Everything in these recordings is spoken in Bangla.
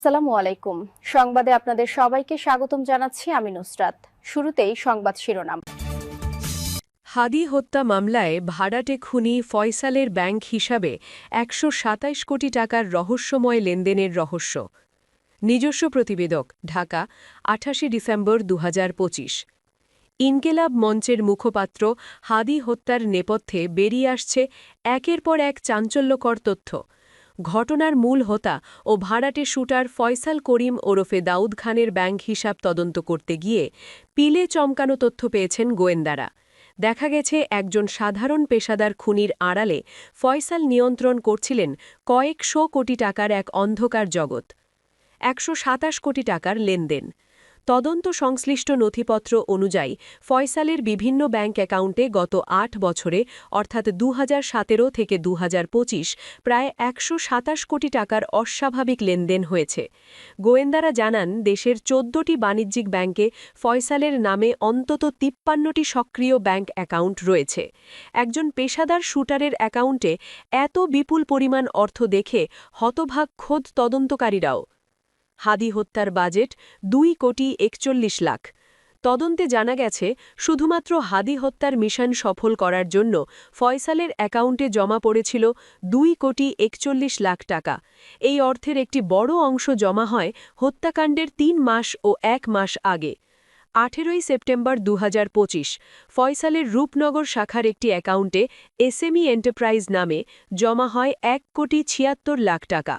আসসালামু আলাইকুম। সংবাদে আপনাদের সবাইকে স্বাগতম জানাচ্ছি আমি নুসরাত। শুরুতেই সংবাদ শিরোনাম। হাদি হত্যা মামলায় ভাড়াটে খুনি ফয়সালের ব্যাংক হিসাবে ১২৭ কোটি টাকার রহস্যময় লেনদেনের রহস্য। নিজস্ব প্রতিবেদক, ঢাকা, ২৮ ডিসেম্বর ২০২৫। ইনকেলাব মঞ্চের মুখপাত্র হাদি হত্যার নেপথ্যে বেরিয়ে আসছে একের পর এক চাঞ্চল্যকর তথ্য। ঘটনার মূল হোতা ও ভাড়াটে শুটার ফয়সাল করিম ওরফে দাউদ খানের ব্যাংক হিসাব তদন্ত করতে গিয়ে পিলে চমকানো তথ্য পেয়েছেন গোয়েন্দারা। দেখা গেছে একজন সাধারণ পেশাদার খুনির আড়ালে ফয়সাল নিয়ন্ত্রণ করছিলেন কয়েকশো কোটি টাকার এক অন্ধকার জগৎ। ১২৭ কোটি টাকার লেনদেন। তদন্ত সংশ্লিষ্ট নথিপত্র অনুযায়ী ফয়সালের বিভিন্ন ব্যাংক অ্যাকাউন্টে গত ৮ বছরে অর্থাৎ ২০১৭ থেকে ২০২৫ প্রায় ১২৭ কোটি টাকার অস্বাভাবিক লেনদেন হয়েছে। গোয়েন্দারা জানান দেশের ১৪টি বাণিজ্যিক ব্যাংকে ফয়সালের নামে অন্তত ৫৩টি সক্রিয় ব্যাংক অ্যাকাউন্ট রয়েছে। একজন পেশাদার শুটারের অ্যাকাউন্টে এত বিপুল পরিমাণ অর্থ দেখে হতভাগ খোদ তদন্তকারীরাও। হাদি হত্যার বাজেট ২,৪১ লাখ। তদন্তে জানা গেছে শুধুমাত্র হাদি হত্যার মিশন সফল করার জন্য ফয়সালের অ্যাকাউন্টে জমা পড়েছিল ২,৪১ লাখ টাকা। এই অর্থের একটি বড় অংশ জমা হয় হত্যাকাণ্ডের ৩ মাস ও ১ মাস আগে। ১৮ সেপ্টেম্বর ২০২৫ ফয়সালের রূপনগর শাখার একটি অ্যাকাউন্টে এসএমই এন্টারপ্রাইজ নামে জমা হয় ১,৭৬ লাখ টাকা।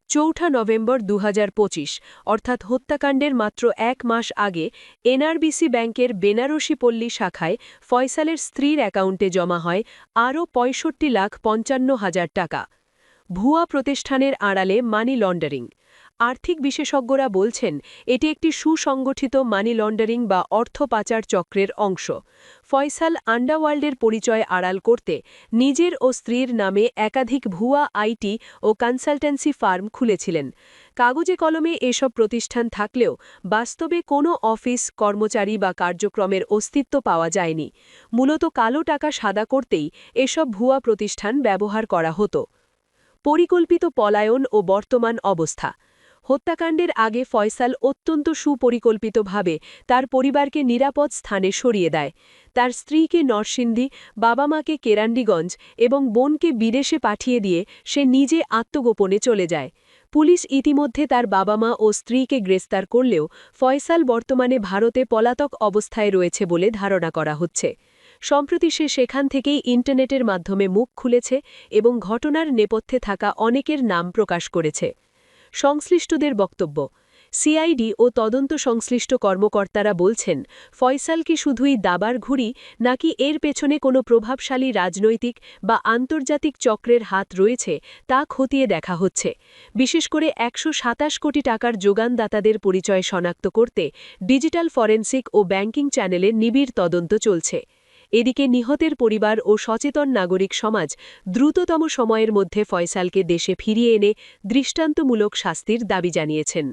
৪ নভেম্বর ২০২৫ অর্থাৎ হত্যাকাণ্ডের মাত্র ১ মাস আগে এনআরবিসি ব্যাংকের বেনারসি পল্লী শাখায় ফয়সালের স্ত্রীর অ্যাকাউন্টে জমা হয় আরও ৬৫,৫৫,০০০ টাকা। ভুয়া প্রতিষ্ঠানের আড়ালে মানি লন্ডারিং। আর্থিক বিশেষজ্ঞরা বলছেন এটি একটি সুসংগঠিত মানি লন্ডারিং বা অর্থ পাচার চক্রের অংশ। ফয়সাল আন্ডারওয়ার্ল্ডের পরিচয় আড়াল করতে নিজের ও স্ত্রীর নামে একাধিক ভুয়া আইটি ও কনসালটেন্সি ফার্ম খুলেছিলেন। কাগজে কলমে এসব প্রতিষ্ঠান থাকলেও বাস্তবে কোনো অফিস, কর্মচারী বা কার্যক্রমের অস্তিত্ব পাওয়া যায়নি। মূলত কালো টাকা সাদা করতেই এসব ভুয়া প্রতিষ্ঠান ব্যবহার করা হতো। পরিকল্পিত পলায়ন ও বর্তমান অবস্থা। হত্যাকাণ্ডের আগে ফয়সাল অত্যন্ত সুপরিকল্পিতভাবে তার পরিবারকে নিরাপদ স্থানে সরিয়ে দেয়। তার স্ত্রীকে নরসিংদী, বাবা মাকে কেরান্ডিগঞ্জ এবং বোনকে বিদেশে পাঠিয়ে দিয়ে সে নিজে আত্মগোপনে চলে যায়। পুলিশ ইতিমধ্যে তার বাবা মা ও স্ত্রীকে গ্রেফতার করলেও ফয়সাল বর্তমানে ভারতে পলাতক অবস্থায় রয়েছে বলে ধারণা করা হচ্ছে। সম্প্রতি সে সেখান থেকেই ইন্টারনেটের মাধ্যমে মুখ খুলেছে এবং ঘটনার নেপথ্যে থাকা অনেকের নাম প্রকাশ করেছে। সংশ্লিষ্টদের বক্তব্য। সিআইডি ও তদন্ত সংশ্লিষ্ট কর্মকর্তারা বলছেন ফয়সাল কি শুধুই দাবার ঘুড়ি নাকি এর পেছনে কোনো প্রভাবশালী রাজনৈতিক বা আন্তর্জাতিক চক্রের হাত রয়েছে তা খতিয়ে দেখা হচ্ছে। বিশেষ করে ১২৭ কোটি টাকার যোগানদাতাদের পরিচয় শনাক্ত করতে ডিজিটাল ফরেনসিক ও ব্যাংকিং চ্যানেলে নিবিড় তদন্ত চলছে। এদিকে নিহতের পরিবার ও সচেতন নাগরিক সমাজ দ্রুততম সময়ের মধ্যে ফয়সালকে দেশে ফিরিয়ে এনে দৃষ্টান্তমূলক শাস্তির দাবি জানিয়েছেন।